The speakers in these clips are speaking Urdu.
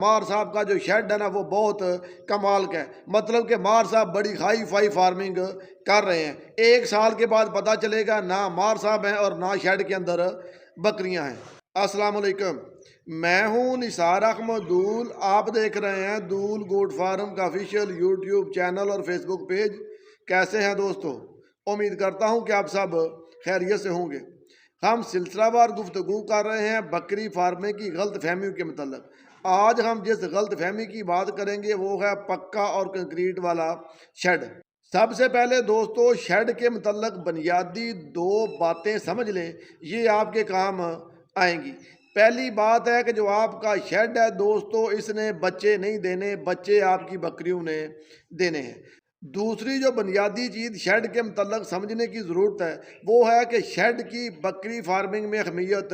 مار صاحب کا جو شیڈ ہے نا وہ بہت کمال کا ہے، مطلب کہ مار صاحب بڑی ہائی فائی فارمنگ کر رہے ہیں۔ 1 سال کے بعد پتہ چلے گا نہ مار صاحب ہیں اور نہ شیڈ کے اندر بکریاں ہیں۔ السلام علیکم، میں ہوں نثار احمد دول، آپ دیکھ رہے ہیں دول گوٹ فارم کا آفیشیل یوٹیوب چینل اور فیس بک پیج۔ کیسے ہیں دوستو؟ امید کرتا ہوں کہ آپ سب خیریت سے ہوں گے۔ ہم سلسلہ وار گفتگو کر رہے ہیں بکری فارمنگ کی غلط فہمیوں کے متعلق۔ آج ہم جس غلط فہمی کی بات کریں گے وہ ہے پکا اور کنکریٹ والا شیڈ۔ سب سے پہلے دوستو شیڈ کے متعلق بنیادی 2 باتیں سمجھ لیں، یہ آپ کے کام آئیں گی۔ پہلی بات ہے کہ جو آپ کا شیڈ ہے دوستو، اس نے بچے نہیں دینے، بچے آپ کی بکریوں نے دینے ہیں۔ دوسری جو بنیادی چیز شیڈ کے متعلق سمجھنے کی ضرورت ہے وہ ہے کہ شیڈ کی بکری فارمنگ میں اہمیت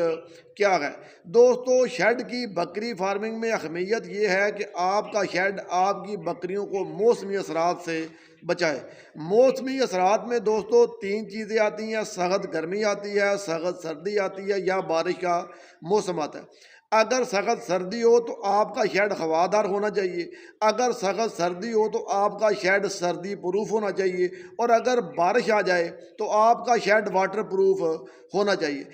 کیا ہے۔ دوستو شیڈ کی بکری فارمنگ میں اہمیت یہ ہے کہ آپ کا شیڈ آپ کی بکریوں کو موسمی اثرات سے بچائے۔ موسمی اثرات میں دوستو 3 چیزیں آتی ہیں، سخت گرمی آتی ہے، سخت سردی آتی ہے یا بارش کا موسم آتا ہے۔ اگر سخت سردی ہو تو آپ کا شیڈ ہوادار ہونا چاہیے، اگر سخت سردی ہو تو آپ کا شیڈ سردی پروف ہونا چاہیے، اور اگر بارش آ جائے تو آپ کا شیڈ واٹر پروف ہونا چاہیے۔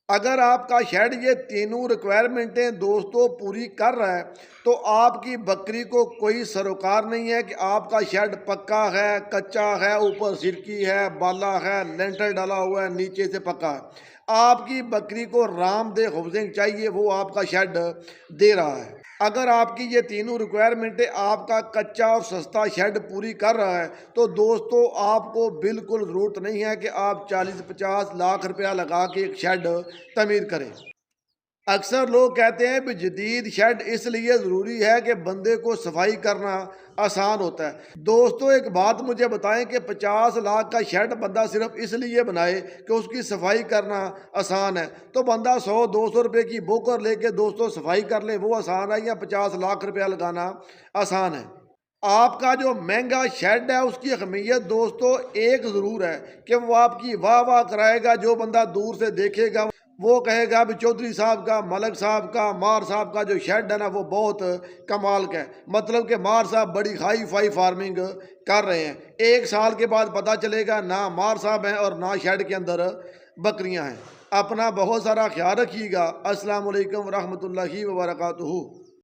اگر آپ کا شیڈ یہ تینوں ریکوائرمنٹیں دوستو پوری کر رہا ہے تو آپ کی بکری کو کوئی سروکار نہیں ہے کہ آپ کا شیڈ پکا ہے، کچا ہے، اوپر سرکی ہے، بالا ہے، لینٹر ڈالا ہوا ہے، نیچے سے پکا ہے۔ آپ کی بکری کو رام دہ ہاؤسنگ چاہیے، وہ آپ کا شیڈ دے رہا ہے۔ اگر آپ کی یہ تینوں ریکوائرمنٹیں آپ کا کچا اور سستا شیڈ پوری کر رہا ہے تو دوستو آپ کو بالکل ضرورت نہیں ہے کہ آپ 40-50 لاکھ روپیہ لگا کے ایک شیڈ تعمیر کریں۔ اکثر لوگ کہتے ہیں کہ جدید شیڈ اس لیے ضروری ہے کہ بندے کو صفائی کرنا آسان ہوتا ہے۔ دوستو ایک بات مجھے بتائیں کہ 50 لاکھ کا شیڈ بندہ صرف اس لیے بنائے کہ اس کی صفائی کرنا آسان ہے، تو بندہ 100-200 روپے کی بوکر لے کے دوستو صفائی کر لے، وہ آسان ہے یا 50 لاکھ روپیہ لگانا آسان ہے؟ آپ کا جو مہنگا شیڈ ہے اس کی اہمیت دوستو ایک ضرور ہے کہ وہ آپ کی واہ واہ کرائے گا۔ جو بندہ دور سے دیکھے گا وہ کہے گا بھی چودھری صاحب کا، ملک صاحب کا، مار صاحب کا جو شیڈ ہے نا وہ بہت کمال کا ہے، مطلب کہ مار صاحب بڑی ہائی فائی فارمنگ کر رہے ہیں۔ 1 سال کے بعد پتہ چلے گا نہ مار صاحب ہیں اور نہ شیڈ کے اندر بکریاں ہیں۔ اپنا بہت سارا خیال رکھیے گا۔ السلام علیکم ورحمۃ اللہ وبرکاتہ۔